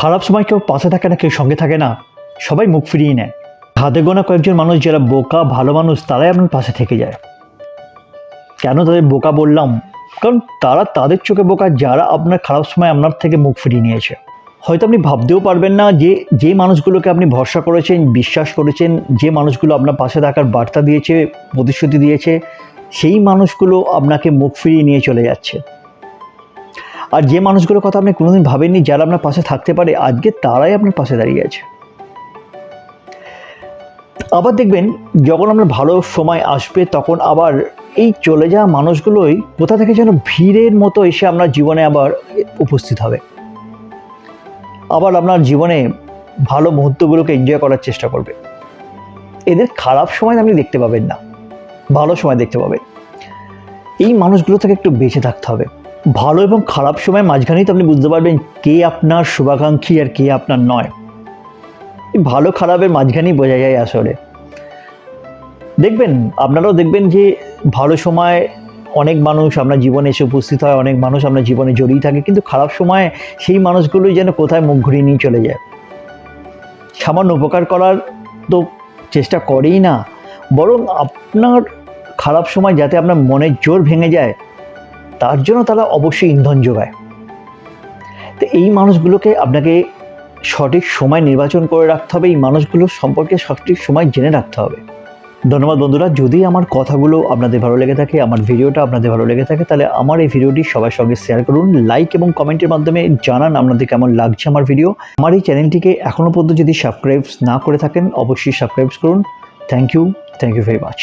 খারাপ সময় কেউ পাশে থাকে না, কেউ সঙ্গে থাকে না, সবাই মুখ ফিরিয়ে নেয়। হাতে গোনা কয়েকজন মানুষ যারা বোকা ভালো মানুষ তারাই আপনার পাশে থেকে যায়। কেন তাদের বোকা বললাম? কারণ তারা তাদের চোখে বোকা যারা আপনার খারাপ সময় আপনার থেকে মুখ ফিরিয়ে নিয়েছে। হয়তো আপনি ভাবতেও পারবেন না যে মানুষগুলোকে আপনি ভরসা করেছেন, বিশ্বাস করেছেন, যে মানুষগুলো আপনার পাশে থাকার বার্তা দিয়েছে, প্রতিশ্রুতি দিয়েছে, সেই মানুষগুলো আপনাকে মুখ ফিরিয়ে নিয়ে চলে যাচ্ছে। আর যে মানুষগুলোর কথা আপনি কোনোদিন ভাবেননি যারা আপনার পাশে থাকতে পারে, আজকে তারাই আপনার পাশে দাঁড়িয়ে আছে। আবার দেখবেন যখন আপনার ভালো সময় আসবে তখন আবার এই চলে যাওয়া মানুষগুলোই কোথা থেকে যেন ভিড়ের মতো এসে আপনার জীবনে আবার উপস্থিত হবে। আবার আপনার জীবনে ভালো মুহূর্তগুলোকে এনজয় করার চেষ্টা করবে। এদের খারাপ সময় আপনি দেখতে পাবেন না, ভালো সময় দেখতে পাবেন। এই মানুষগুলো থেকে একটু বেঁচে থাকতে হবে। ভালো এবং খারাপ সময় মাঝখানেই তো আপনি বুঝতে পারবেন কে আপনার শুভাকাঙ্ক্ষী আর কে আপনার নয়। এই ভালো খারাপের মাঝখানেই বোঝা যায় আসলে। দেখবেন আপনারাও দেখবেন যে ভালো সময় অনেক মানুষ আপনার জীবনে এসে উপস্থিত হয়, অনেক মানুষ আপনার জীবনে জড়িয়ে থাকে, কিন্তু খারাপ সময়ে সেই মানুষগুলোই যেন কোথায় মুখ ঘুরিয়ে নিয়ে চলে যায়। সামান্য উপকার করার তো চেষ্টা করেই না, বরং আপনার খারাপ সময় যাতে আপনার মনের জোর ভেঙে যায় তার জন্য তারা অবশ্যই ইন্ধন যোগায়। তো এই মানুষগুলোকে আপনাকে সঠিক সময় নির্বাচন করে রাখতে হবে, এই মানুষগুলোর সম্পর্কে সঠিক সময় জেনে রাখতে হবে। ধন্যবাদ বন্ধুরা। যদি আমার কথাগুলো আপনাদের ভালো লেগে থাকে, আমার ভিডিওটা আপনাদের ভালো লেগে থাকে, তাহলে আমার এই ভিডিওটি সবার সঙ্গে শেয়ার করুন, লাইক এবং কমেন্টের মাধ্যমে জানান আপনাদের কেমন লাগছে আমার ভিডিও। আমার এই চ্যানেলটিকে এখনও পর্যন্ত যদি সাবস্ক্রাইব না করে থাকেন অবশ্যই সাবস্ক্রাইব করুন। Thank you very much.